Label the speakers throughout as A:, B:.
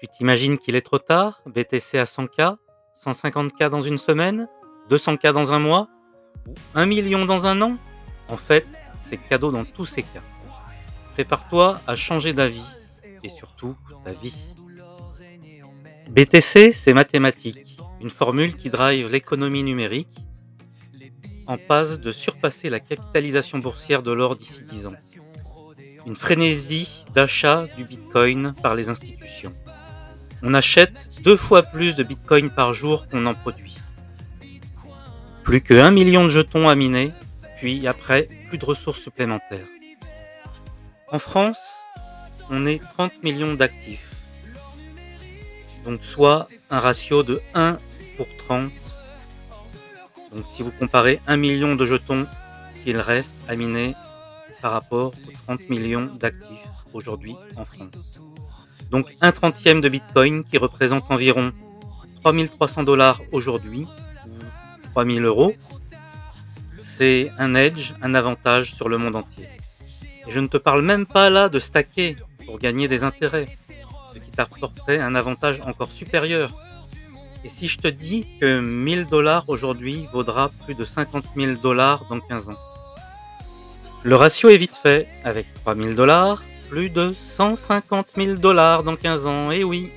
A: Tu t'imagines qu'il est trop tard? BTC à 100K, 150K dans une semaine, 200K dans un mois, ou 1 million dans un an? En fait, c'est cadeau dans tous ces cas. Prépare-toi à changer d'avis et surtout ta vie. BTC, c'est mathématique, une formule qui drive l'économie numérique en passe de surpasser la capitalisation boursière de l'or d'ici 10 ans. Une frénésie d'achat du Bitcoin par les institutions. On achète 2 fois plus de Bitcoin par jour qu'on en produit. Plus que 1 million de jetons à miner, puis après, plus de ressources supplémentaires. En France, on est 30 millions d'actifs. Donc soit un ratio de 1 pour 30. Donc si vous comparez 1 million de jetons qu'il reste à miner par rapport aux 30 millions d'actifs aujourd'hui en France. Donc un trentième de Bitcoin qui représente environ 3300 $ aujourd'hui, ou 3000 €. C'est un edge, un avantage sur le monde entier. Et je ne te parle même pas là de stacker pour gagner des intérêts, ce qui t'apporterait un avantage encore supérieur. Et si je te dis que 1000 $ aujourd'hui vaudra plus de 50 000 $ dans 15 ans? Le ratio est vite fait, avec 3000 $, plus de 150 000 $ dans 15 ans, et oui.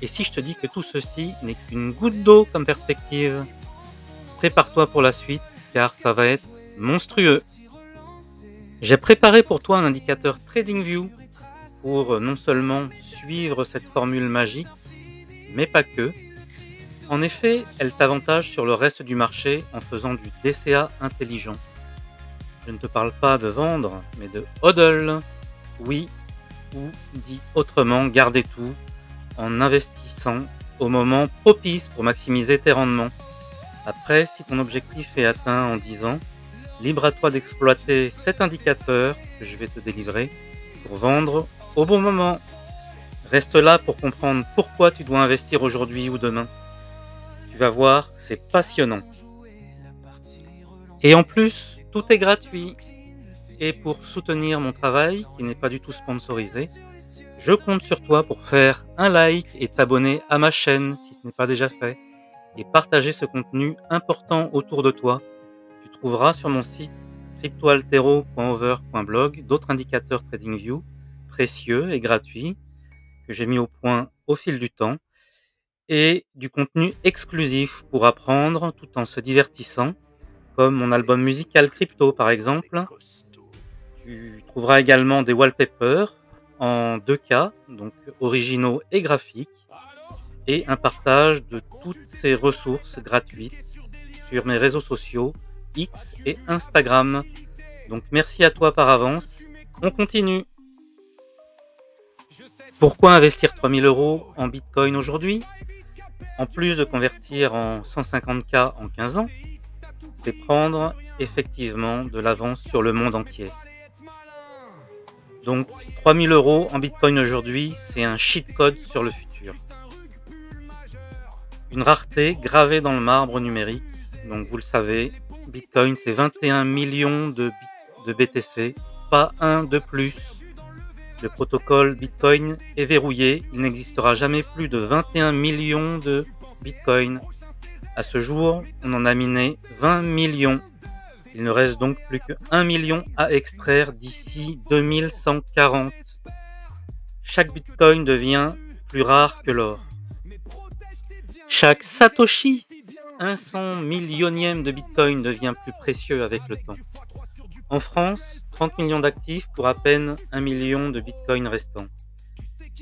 A: Et si je te dis que tout ceci n'est qu'une goutte d'eau comme perspective? Prépare-toi pour la suite, car ça va être monstrueux. J'ai préparé pour toi un indicateur TradingView pour non seulement suivre cette formule magique, mais pas que. En effet, elle t'avantage sur le reste du marché en faisant du DCA intelligent. Je ne te parle pas de vendre, mais de hodl. Oui, ou dit autrement, garder tout en investissant au moment propice pour maximiser tes rendements. Après, si ton objectif est atteint en 10 ans, libre à toi d'exploiter cet indicateur que je vais te délivrer pour vendre au bon moment. Reste là pour comprendre pourquoi tu dois investir aujourd'hui ou demain. Tu vas voir, c'est passionnant. Et en plus, tout est gratuit. Et pour soutenir mon travail, qui n'est pas du tout sponsorisé, je compte sur toi pour faire un like et t'abonner à ma chaîne si ce n'est pas déjà fait, et partager ce contenu important autour de toi. Tu trouveras sur mon site cryptoaltero.over.blog d'autres indicateurs TradingView précieux et gratuits que j'ai mis au point au fil du temps, et du contenu exclusif pour apprendre tout en se divertissant, comme mon album musical crypto par exemple. Tu trouveras également des wallpapers en 2K, donc originaux et graphiques, et un partage de toutes ces ressources gratuites sur mes réseaux sociaux, X et Instagram. Donc merci à toi par avance. On continue. Pourquoi investir 3000 € en Bitcoin aujourd'hui? En plus de convertir en 150K en 15 ans, c'est prendre effectivement de l'avance sur le monde entier. Donc 3000 € en Bitcoin aujourd'hui, c'est un cheat code sur le futur. Une rareté gravée dans le marbre numérique. Donc vous le savez, Bitcoin c'est 21 millions de BTC, pas un de plus. Le protocole Bitcoin est verrouillé, il n'existera jamais plus de 21 millions de Bitcoin. À ce jour, on en a miné 20 millions. Il ne reste donc plus que 1 million à extraire d'ici 2140. Chaque Bitcoin devient plus rare que l'or. Chaque Satoshi, 100 millionième de Bitcoin, devient plus précieux avec le temps. En France, 30 millions d'actifs pour à peine 1 million de Bitcoin restants.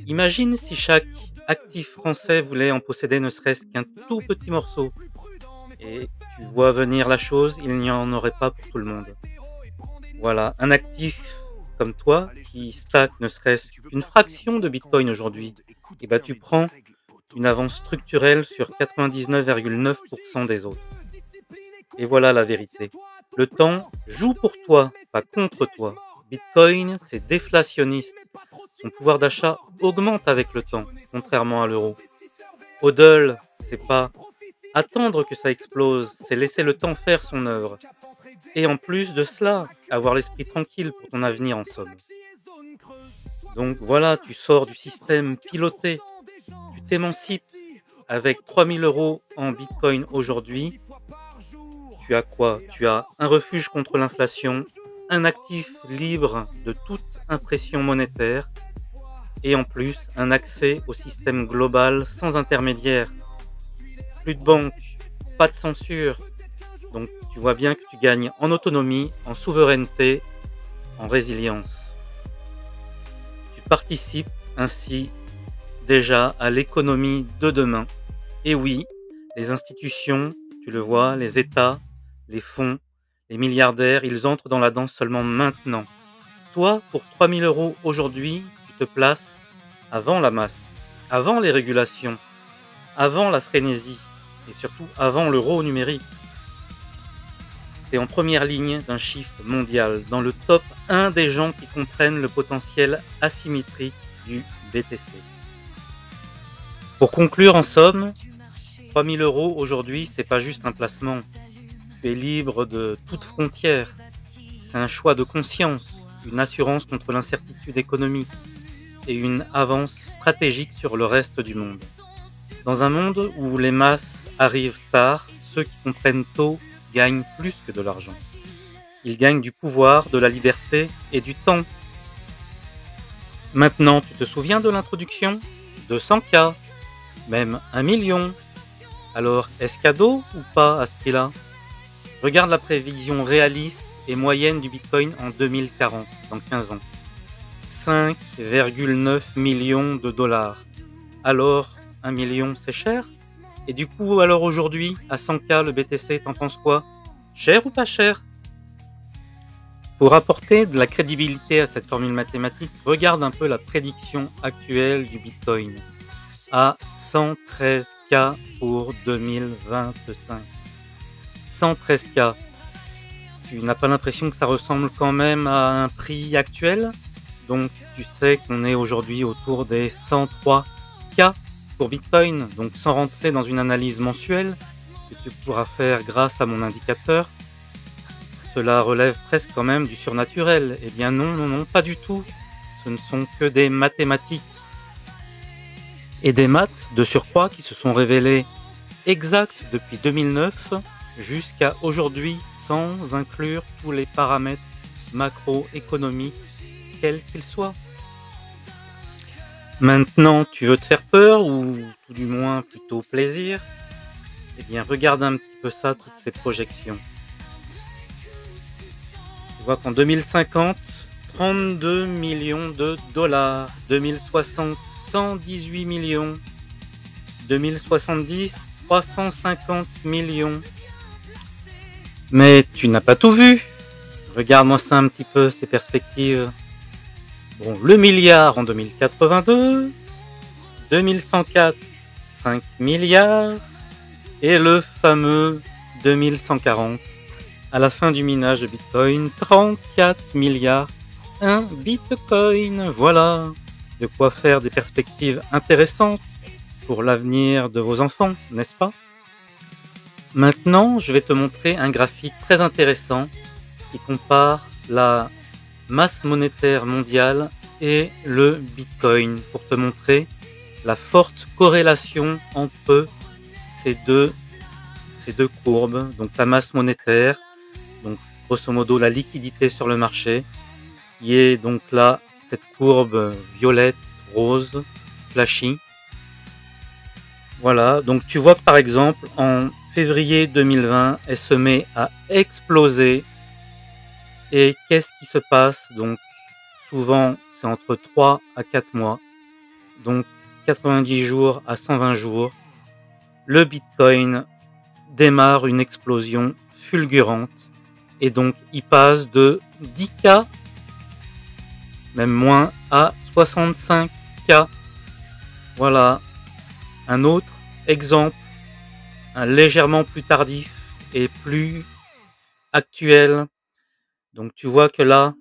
A: Imagine si chaque actif français voulait en posséder ne serait-ce qu'un tout petit morceau. Et tu vois venir la chose, il n'y en aurait pas pour tout le monde. Voilà, un actif comme toi, qui stack ne serait-ce qu'une fraction de Bitcoin aujourd'hui, et bah tu prends une avance structurelle sur 99,9% des autres. Et voilà la vérité. Le temps joue pour toi, pas contre toi. Bitcoin, c'est déflationniste. Son pouvoir d'achat augmente avec le temps, contrairement à l'euro. Hodl, c'est pas attendre que ça explose, c'est laisser le temps faire son œuvre. Et en plus de cela, avoir l'esprit tranquille pour ton avenir en somme. Donc voilà, tu sors du système piloté t'émancipes avec 3000 € en Bitcoin aujourd'hui, tu as quoi? Tu as un refuge contre l'inflation, un actif libre de toute impression monétaire et en plus un accès au système global sans intermédiaire. Plus de banque, pas de censure. Donc tu vois bien que tu gagnes en autonomie, en souveraineté, en résilience. Tu participes ainsi déjà à l'économie de demain. Et oui, les institutions, tu le vois, les États, les fonds, les milliardaires, ils entrent dans la danse seulement maintenant. Toi, pour 3000 € aujourd'hui, tu te places avant la masse, avant les régulations, avant la frénésie et surtout avant l'euro numérique. Tu es en première ligne d'un shift mondial, dans le top 1 des gens qui comprennent le potentiel asymétrique du BTC. Pour conclure, en somme, 3000 € aujourd'hui, c'est pas juste un placement. Tu es libre de toute frontière. C'est un choix de conscience, une assurance contre l'incertitude économique et une avance stratégique sur le reste du monde. Dans un monde où les masses arrivent tard, ceux qui comprennent tôt gagnent plus que de l'argent. Ils gagnent du pouvoir, de la liberté et du temps. Maintenant, tu te souviens de l'introduction? 200K, même 1 million. Alors, est-ce cadeau ou pas à ce prix-là? Regarde la prévision réaliste et moyenne du Bitcoin en 2040, dans 15 ans. 5,9 millions de dollars. Alors, 1 million, c'est cher? Et du coup, alors aujourd'hui, à 100K, le BTC, t'en penses quoi? Cher ou pas cher? Pour apporter de la crédibilité à cette formule mathématique, regarde un peu la prédiction actuelle du Bitcoin. À 113K pour 2025. 113K. Tu n'as pas l'impression que ça ressemble quand même à un prix actuel? Donc tu sais qu'on est aujourd'hui autour des 103K pour Bitcoin. Donc sans rentrer dans une analyse mensuelle que tu pourras faire grâce à mon indicateur, cela relève presque quand même du surnaturel. Eh bien non, non, non, pas du tout. Ce ne sont que des mathématiques. Et des maths de surcroît qui se sont révélées exactes depuis 2009 jusqu'à aujourd'hui, sans inclure tous les paramètres macroéconomiques, quels qu'ils soient. Maintenant, tu veux te faire peur, ou tout du moins plutôt plaisir? Eh bien, regarde un petit peu ça, toutes ces projections. Tu vois qu'en 2050, 32 millions de dollars, 2060, 118 millions, 2070, 350 millions. Mais tu n'as pas tout vu. Regarde-moi ça un petit peu, ces perspectives. Bon, le milliard en 2082, 2104, 5 milliards, et le fameux 2140, à la fin du minage de Bitcoin, 34 milliards, un Bitcoin. Voilà, de quoi faire des perspectives intéressantes pour l'avenir de vos enfants, n'est-ce pas? Maintenant, je vais te montrer un graphique très intéressant qui compare la masse monétaire mondiale et le Bitcoin pour te montrer la forte corrélation entre ces deux courbes. Donc la masse monétaire, donc grosso modo la liquidité sur le marché, qui est donc là cette courbe violette, rose, flashy. Voilà, donc tu vois que par exemple en février 2020, elle se met à exploser. Et qu'est-ce qui se passe? Donc souvent c'est entre 3 à 4 mois, donc 90 jours à 120 jours, le Bitcoin démarre une explosion fulgurante et donc il passe de 10K, même moins, à 65K. Voilà un autre exemple, un légèrement plus tardif et plus actuel. Donc tu vois que là,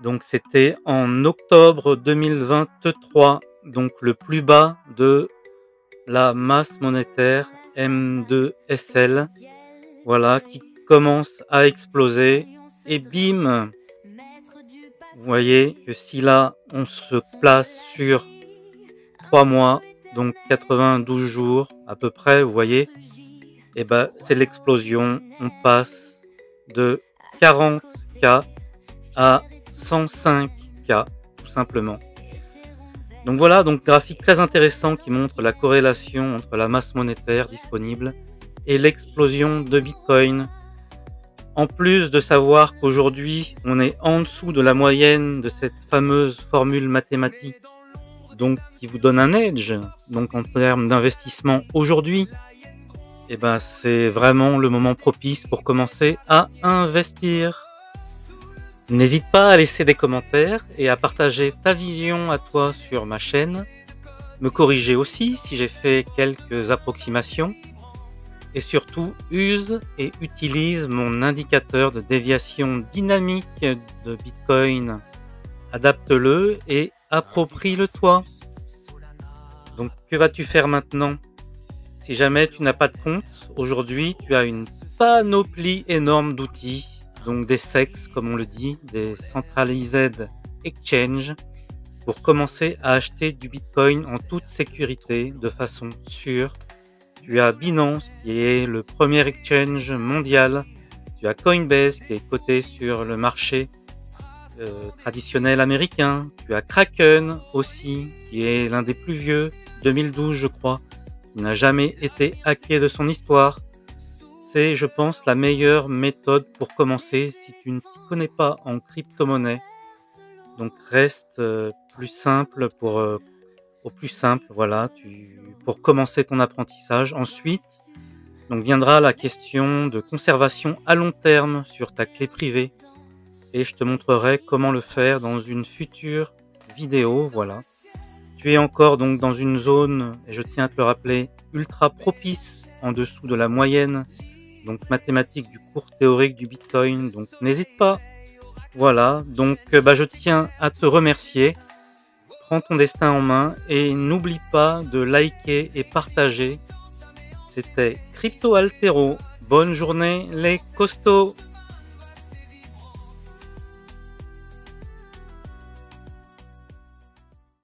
A: donc c'était en octobre 2023, donc le plus bas de la masse monétaire M2SL, voilà, qui commence à exploser. Et bim, vous voyez que si là on se place sur 3 mois, donc 92 jours à peu près, vous voyez, et ben c'est l'explosion. On passe de 40K à 105K, tout simplement. Donc voilà, donc graphique très intéressant qui montre la corrélation entre la masse monétaire disponible et l'explosion de Bitcoin. En plus de savoir qu'aujourd'hui, on est en dessous de la moyenne de cette fameuse formule mathématique, donc qui vous donne un edge, donc en termes d'investissement aujourd'hui, et ben c'est vraiment le moment propice pour commencer à investir. N'hésite pas à laisser des commentaires et à partager ta vision à toi sur ma chaîne, me corriger aussi si j'ai fait quelques approximations, et surtout use et utilise mon indicateur de déviation dynamique de Bitcoin. Adapte-le et approprie-le-toi. Donc que vas-tu faire maintenant? Si jamais tu n'as pas de compte, aujourd'hui tu as une panoplie énorme d'outils, donc des SEX comme on le dit, des Centralized Exchange, pour commencer à acheter du Bitcoin en toute sécurité, de façon sûre. Tu as Binance qui est le premier exchange mondial, tu as Coinbase qui est coté sur le marché traditionnel américain, tu as Kraken aussi qui est l'un des plus vieux, 2012 je crois, qui n'a jamais été hacké de son histoire. C'est, je pense, la meilleure méthode pour commencer si tu ne t'y connais pas en crypto-monnaie. Donc reste plus simple au plus simple, voilà, pour commencer ton apprentissage. Ensuite, donc viendra la question de conservation à long terme sur ta clé privée. Et je te montrerai comment le faire dans une future vidéo, voilà. Tu es encore donc dans une zone, et je tiens à te le rappeler, ultra propice en dessous de la moyenne, donc mathématique du cours théorique du Bitcoin, donc n'hésite pas. Voilà, donc je tiens à te remercier. Prends ton destin en main et n'oublie pas de liker et partager. C'était Crypto Altero. Bonne journée les costauds!